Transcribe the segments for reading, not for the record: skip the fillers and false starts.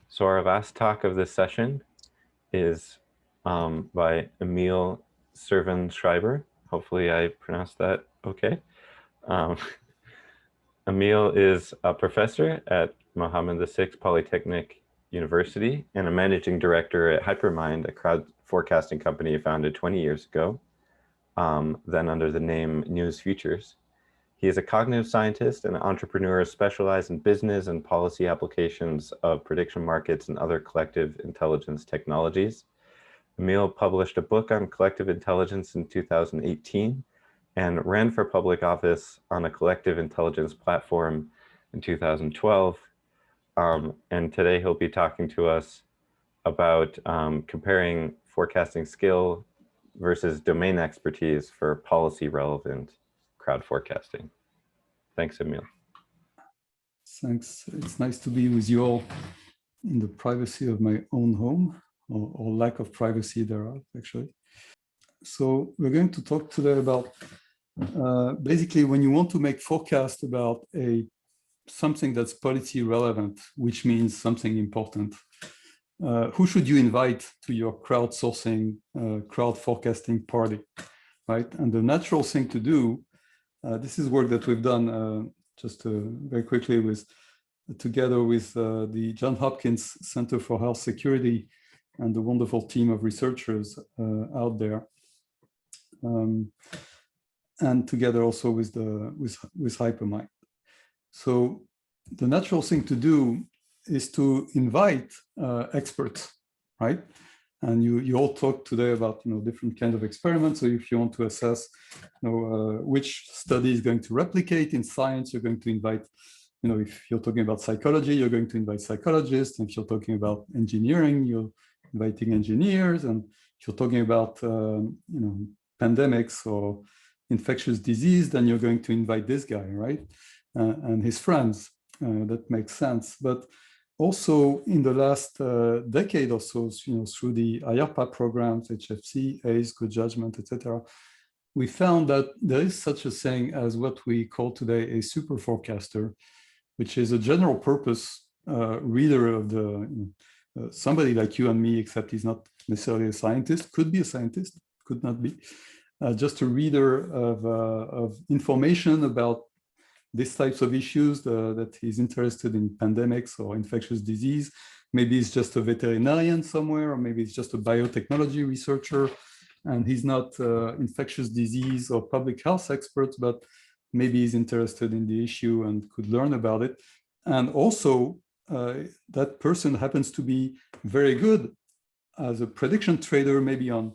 So our last talk of this session is by Emile Servan-Schreiber. Hopefully I pronounced that okay. Um, Emile is a professor at Mohammed VI Polytechnic University and a managing director at Hypermind, a crowd forecasting company founded 20 years ago, then under the name News Futures. He is a cognitive scientist and entrepreneur specialized in business and policy applications of prediction markets and other collective intelligence technologies. Emile published a book on collective intelligence in 2018 and ran for public office on a collective intelligence platform in 2012. And today he'll be talking to us about comparing forecasting skill versus domain expertise for policy relevant crowd forecasting. Thanks, Emile. Thanks. It's nice to be with you all in the privacy of my own home, or lack of privacy thereof, actually. So we're going to talk today about basically when you want to make forecast about something that's policy relevant, which means something important. Who should you invite to your crowdsourcing, crowd forecasting party, right? And the natural thing to do, this is work that we've done just very quickly together with the Johns Hopkins Center for Health Security and the wonderful team of researchers out there, and together also with Hypermind. So the natural thing to do is to invite experts, right? And you all talked today about different kinds of experiments. So if you want to assess which study is going to replicate in science, you're going to invite, if you're talking about psychology, you're going to invite psychologists. And if you're talking about engineering, you're inviting engineers. And if you're talking about pandemics or infectious disease, then you're going to invite this guy, right? And his friends. That makes sense. But also in the last decade or so, through the IARPA programs, HFC, ACE, Good Judgment, etc., we found that there is such a thing as what we call today a super forecaster, which is a general purpose reader of the somebody like you and me, except he's not necessarily a scientist, could be a scientist, could not be, just a reader of information about these types of issues that he's interested in, pandemics or infectious disease. Maybe he's just a veterinarian somewhere, or maybe he's just a biotechnology researcher, and he's not infectious disease or public health expert, but maybe he's interested in the issue and could learn about it. And also, that person happens to be very good as a prediction trader, maybe on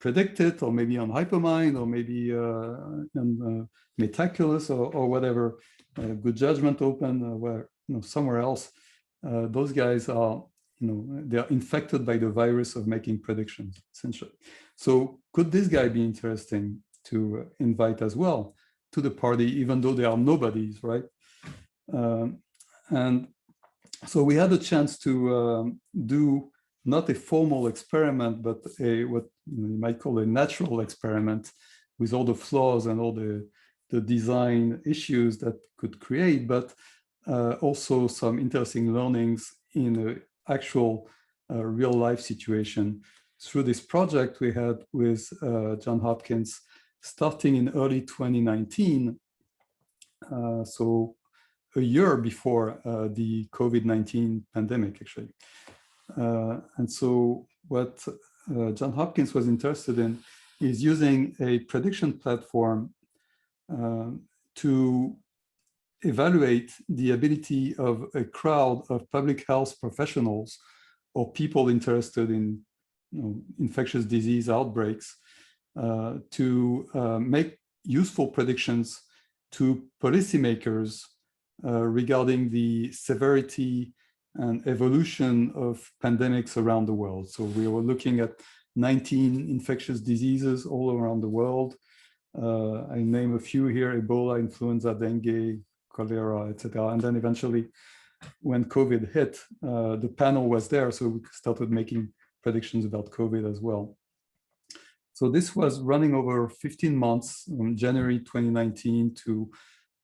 Predicted, or maybe on Hypermind, or maybe on Metaculus, or whatever, Good Judgment Open, where somewhere else. Those guys are, they are infected by the virus of making predictions, essentially. So could this guy be interesting to invite as well to the party, even though they are nobodies, right? And so we had a chance to do not a formal experiment, but what you might call a natural experiment with all the flaws and all the design issues that could create, but also some interesting learnings in an actual real life situation. Through this project we had with Johns Hopkins starting in early 2019, so a year before the COVID-19 pandemic, actually. And so what Johns Hopkins was interested in is using a prediction platform to evaluate the ability of a crowd of public health professionals or people interested in infectious disease outbreaks to make useful predictions to policymakers regarding the severity and evolution of pandemics around the world. So we were looking at 19 infectious diseases all around the world. I name a few here: Ebola, influenza, dengue, cholera, etc. And then eventually, when COVID hit, the panel was there, so we started making predictions about COVID as well. So this was running over 15 months, from January 2019 to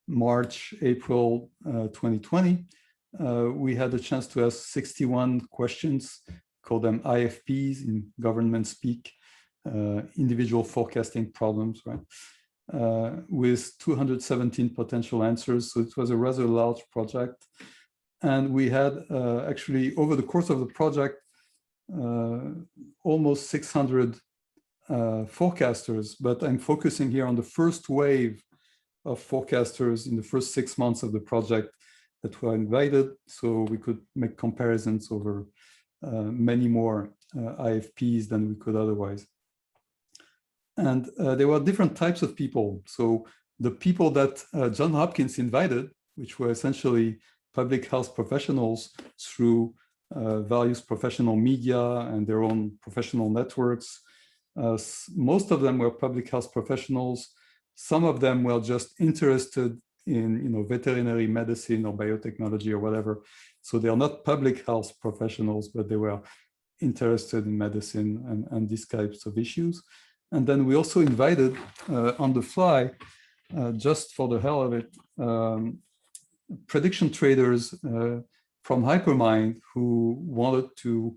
March, April 2020. we had a chance to ask 61 questions, call them IFPs in government speak, individual forecasting problems, right? With 217 potential answers. So it was a rather large project. And we had actually, over the course of the project, almost 600 forecasters, but I'm focusing here on the first wave of forecasters in the first 6 months of the project that were invited, so we could make comparisons over many more IFPs than we could otherwise. And there were different types of people. So the people that Johns Hopkins invited, which were essentially public health professionals through various professional media and their own professional networks. Most of them were public health professionals. Some of them were just interested in veterinary medicine or biotechnology or whatever. So they are not public health professionals, but they were interested in medicine and these types of issues. And then we also invited on the fly, just for the hell of it, prediction traders from Hypermind who wanted to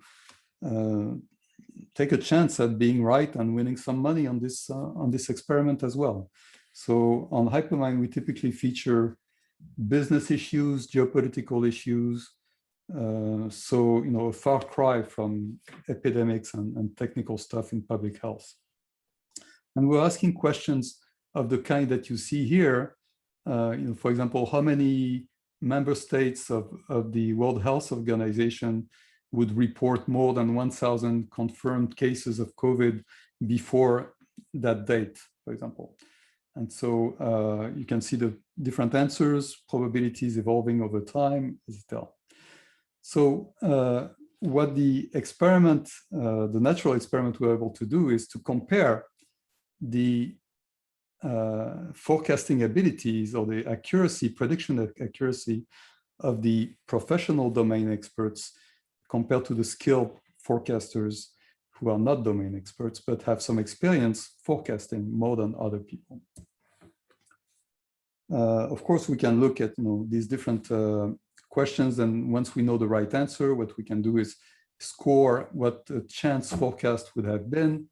take a chance at being right and winning some money on this experiment as well. So on Hypermind, we typically feature business issues, geopolitical issues. So, a far cry from epidemics and technical stuff in public health. And we're asking questions of the kind that you see here. For example, how many member states of the World Health Organization would report more than 1,000 confirmed cases of COVID before that date, for example. And so you can see the different answers, probabilities evolving over time, etc. So what the experiment, the natural experiment we're able to do is to compare the forecasting abilities or the accuracy, prediction accuracy of the professional domain experts compared to the skilled forecasters who are not domain experts, but have some experience forecasting more than other people. Of course, we can look at these different questions, and once we know the right answer, what we can do is score what the chance forecast would have been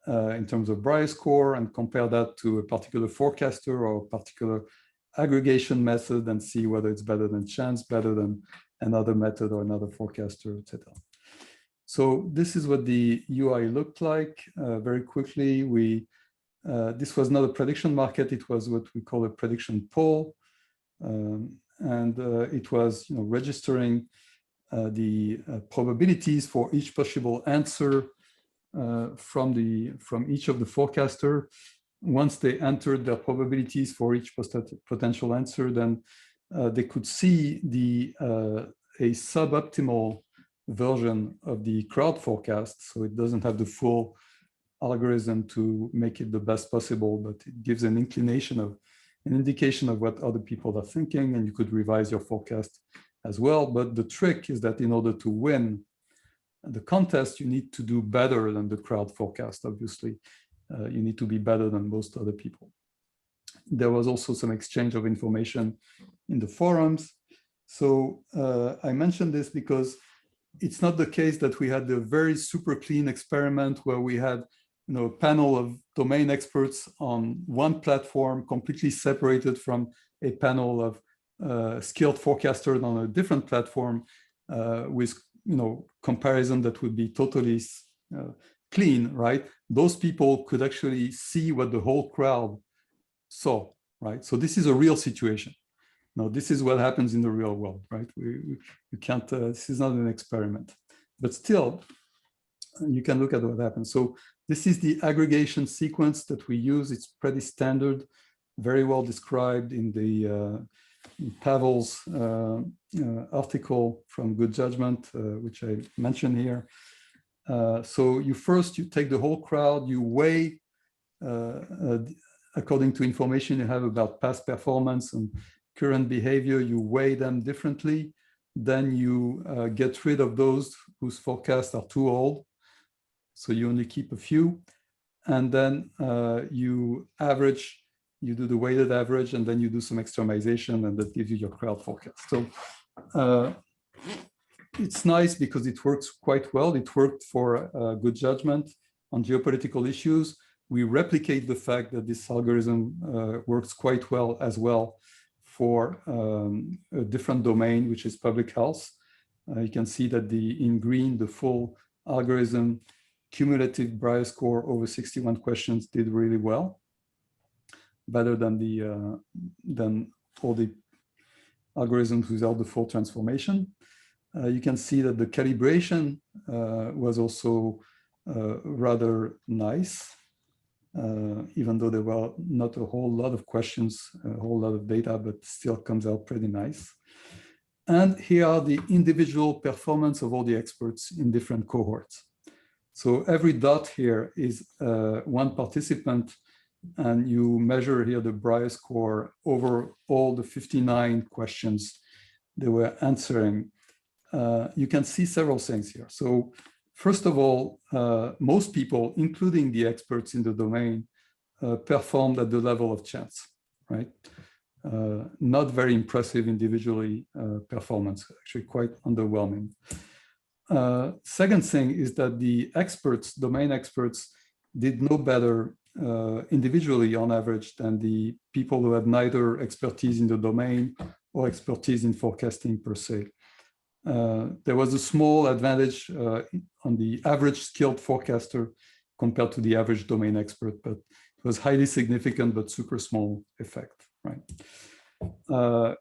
in terms of Braille score and compare that to a particular forecaster or a particular aggregation method and see whether it's better than chance, better than another method or another forecaster, etc. So this is what the UI looked like. Very quickly, this was not a prediction market, it was what we call a prediction poll. And it was registering the probabilities for each possible answer from each of the forecaster. Once they entered their probabilities for each potential answer, then they could see a suboptimal version of the crowd forecast. So it doesn't have the full algorithm to make it the best possible, but it gives an indication of what other people are thinking, and you could revise your forecast as well. But the trick is that in order to win the contest, you need to do better than the crowd forecast, obviously. You need to be better than most other people. There was also some exchange of information in the forums. So I mentioned this because it's not the case that we had a very super clean experiment where we had a panel of domain experts on one platform completely separated from a panel of skilled forecasters on a different platform with comparison that would be totally clean, right? Those people could actually see what the whole crowd saw, right? So this is a real situation. Now, this is what happens in the real world, right? You can't, this is not an experiment, but still, you can look at what happens. So this is the aggregation sequence that we use. It's pretty standard, very well described in the in Pavel's article from Good Judgment, which I mentioned here. So you take the whole crowd, you weigh according to information you have about past performance and current behavior, you weigh them differently. Then you get rid of those whose forecasts are too old. So you only keep a few. And then you do the weighted average, and then you do some extremization, and that gives you your crowd forecast. So It's nice because it works quite well. It worked for good judgment on geopolitical issues. We replicate the fact that this algorithm works quite well as well for a different domain, which is public health. You can see that in green, the full algorithm cumulative Braille score over 61 questions did really well, better than all the algorithms without the full transformation. You can see that the calibration was also rather nice, even though there were not a whole lot of questions, a whole lot of data, but still comes out pretty nice. And here are the individual performance of all the experts in different cohorts. So every dot here is one participant, and you measure here the Braille score over all the 59 questions they were answering. You can see several things here. So first of all, most people, including the experts in the domain, performed at the level of chance, right? Not very impressive individually performance, actually quite underwhelming. Second thing is that the experts, domain experts, did no better individually on average than the people who had neither expertise in the domain or expertise in forecasting per se. There was a small advantage on the average skilled forecaster compared to the average domain expert, but it was highly significant, but super small effect, right?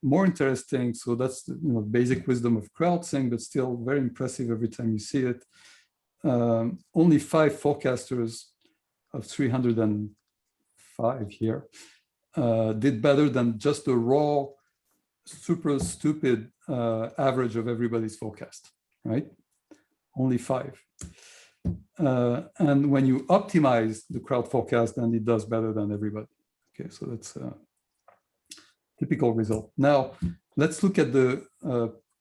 More interesting, so that's the basic wisdom of crowd thing, but still very impressive every time you see it. Only 5 forecasters of 305 here did better than just the raw, super stupid average of everybody's forecast, right? Only 5. And when you optimize the crowd forecast, then it does better than everybody. Okay, so that's a typical result. Now, let's look at the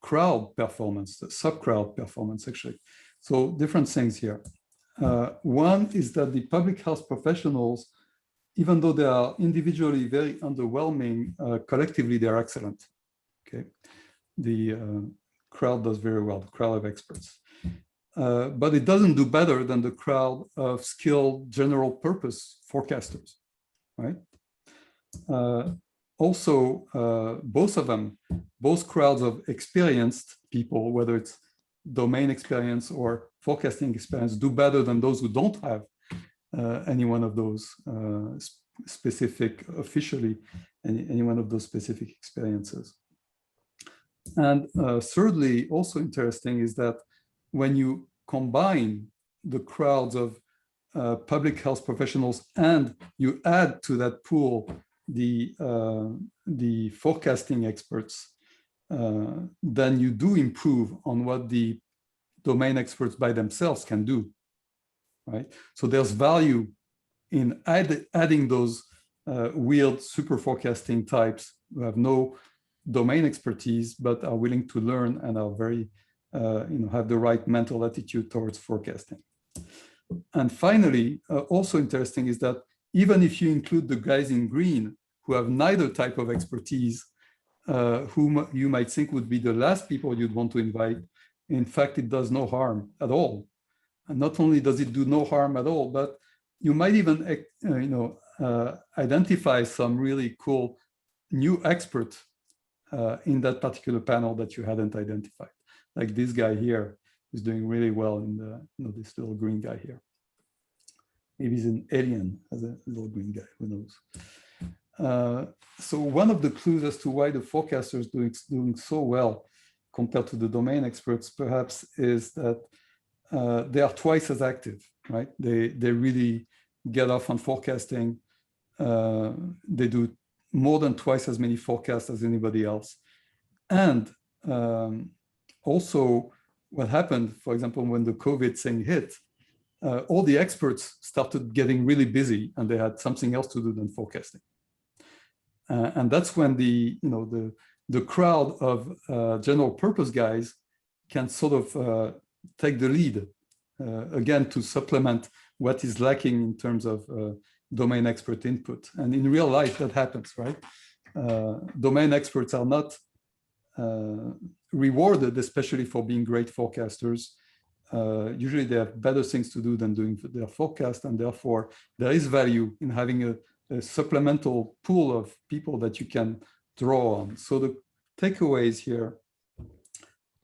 crowd performance, the sub-crowd performance, actually. So different things here. One is that the public health professionals, even though they are individually very underwhelming, collectively they're excellent. Okay, the crowd does very well, the crowd of experts. But it doesn't do better than the crowd of skilled general purpose forecasters, right? Also, both of them, both crowds of experienced people, whether it's domain experience or forecasting experience, do better than those who don't have any one of those specific, officially, any one of those specific experiences. And thirdly, also interesting is that when you combine the crowds of public health professionals and you add to that pool the forecasting experts, then you do improve on what the domain experts by themselves can do, right? So there's value in adding those weird super forecasting types who have no domain expertise, but are willing to learn and are very, have the right mental attitude towards forecasting. And finally, also interesting is that even if you include the guys in green who have neither type of expertise, whom you might think would be the last people you'd want to invite, in fact, it does no harm at all. And not only does it do no harm at all, but you might even, identify some really cool new experts in that particular panel that you hadn't identified. Like this guy here is doing really well in the, this little green guy here. Maybe he's an alien as a little green guy, who knows? So one of the clues as to why the forecaster is doing so well compared to the domain experts, perhaps, is that they are twice as active, right? They really get off on forecasting. They do more than twice as many forecasts as anybody else. And also what happened, for example, when the COVID thing hit, all the experts started getting really busy and they had something else to do than forecasting. And that's when the crowd of general purpose guys can sort of take the lead, again, to supplement what is lacking in terms of domain expert input. And in real life, that happens, right? Domain experts are not rewarded, especially for being great forecasters. Usually they have better things to do than doing their forecast, and therefore there is value in having a supplemental pool of people that you can draw on. So the takeaways here.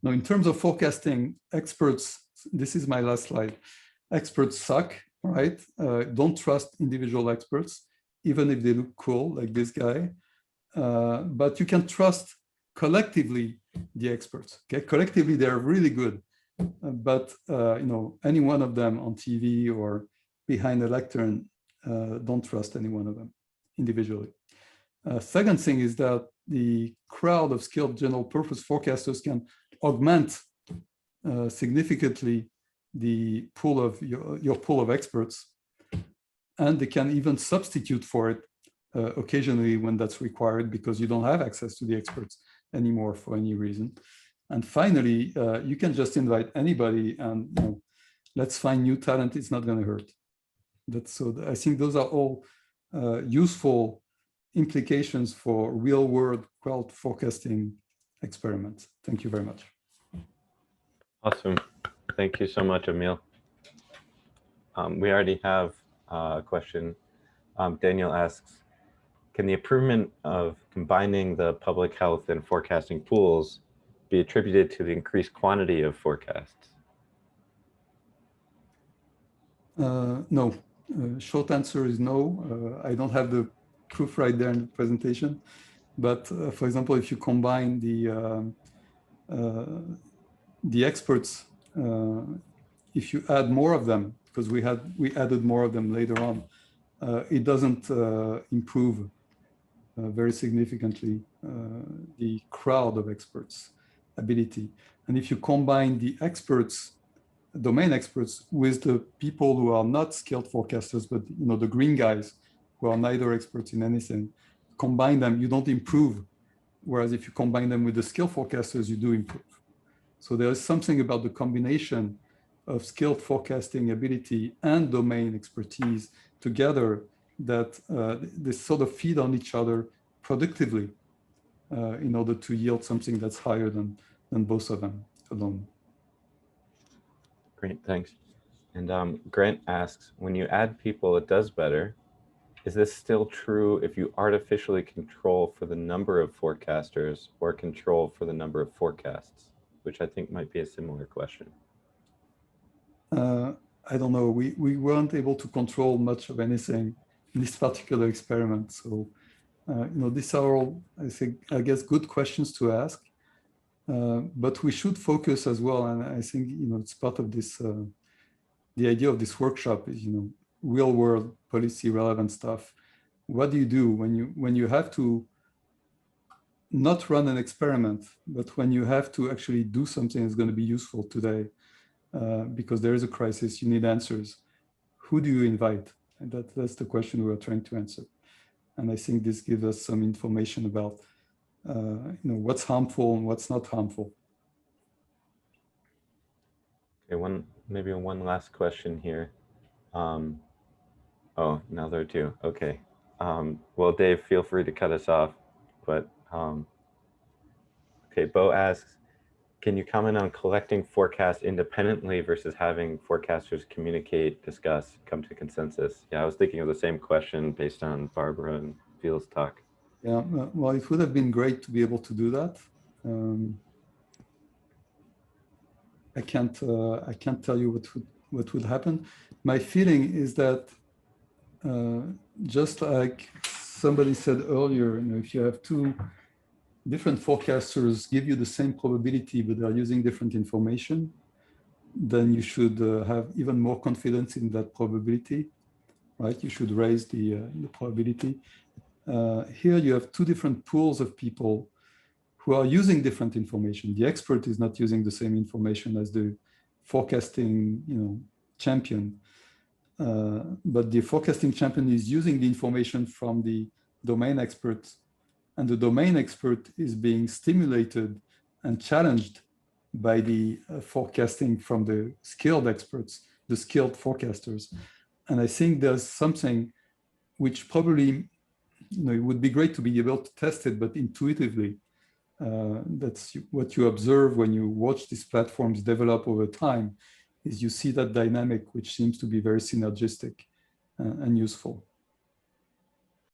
Now, in terms of forecasting, experts, this is my last slide. Experts suck, right? Don't trust individual experts, even if they look cool, like this guy. But you can trust collectively the experts. Okay, collectively they're really good, but you know, any one of them on TV or behind a lectern, don't trust any one of them individually. Second thing is that the crowd of skilled general purpose forecasters can augment significantly the pool of your pool of experts, and they can even substitute for it occasionally when that's required, because you don't have access to the experts anymore for any reason. And finally, you can just invite anybody and, you know, let's find new talent. It's not going to hurt. I think those are all useful implications for real world crowd forecasting experiments. Thank you very much. Awesome. Thank you so much, Emile. We already have a question. Daniel asks, can the improvement of combining the public health and forecasting pools be attributed to the increased quantity of forecasts? No. Short answer is no. I don't have the proof right there in the presentation. But for example, if you combine the experts, if you add more of them, because we added more of them later on, it doesn't improve very significantly the crowd of experts' ability. And if you combine the experts, domain experts, with the people who are not skilled forecasters, but you know, the green guys who are neither experts in anything, combine them, you don't improve. Whereas if you combine them with the skilled forecasters, you do improve. So there is something about the combination of skilled forecasting ability and domain expertise together that they sort of feed on each other productively in order to yield something that's higher than both of them alone. Great, thanks. And Grant asks, when you add people, it does better. Is this still true if you artificially control for the number of forecasters or control for the number of forecasts? Which I think might be a similar question. I don't know. We weren't able to control much of anything in this particular experiment. So, you know, these are all, I guess, good questions to ask. But we should focus as well. And I think, you know, it's part of this, the idea of this workshop is, you know, real world policy relevant stuff. What do you do when you have to not run an experiment, but when you have to actually do something that's going to be useful today, because there is a crisis, you need answers. Who do you invite? And that's the question we're trying to answer. And I think this gives us some information about you know, what's harmful and what's not harmful. Okay, maybe one last question here. Oh, now there are two. Okay. Well, Dave, feel free to cut us off. But okay, Bo asks, can you comment on collecting forecasts independently versus having forecasters communicate, discuss, come to consensus? Yeah, I was thinking of the same question based on Barbara and Phil's talk. Yeah, well, it would have been great to be able to do that. I can't tell you what would happen. My feeling is that just like somebody said earlier, you know, if you have two different forecasters give you the same probability, but they're using different information, then you should have even more confidence in that probability, right? You should raise the probability. Here you have two different pools of people who are using different information. The expert is not using the same information as the forecasting, you know, champion. But the forecasting champion is using the information from the domain expert, and the domain expert is being stimulated and challenged by the forecasting from the skilled experts, the skilled forecasters. And I think there's something which probably, you know, it would be great to be able to test it, but intuitively, that's what you observe when you watch these platforms develop over time, is you see that dynamic, which seems to be very synergistic and useful.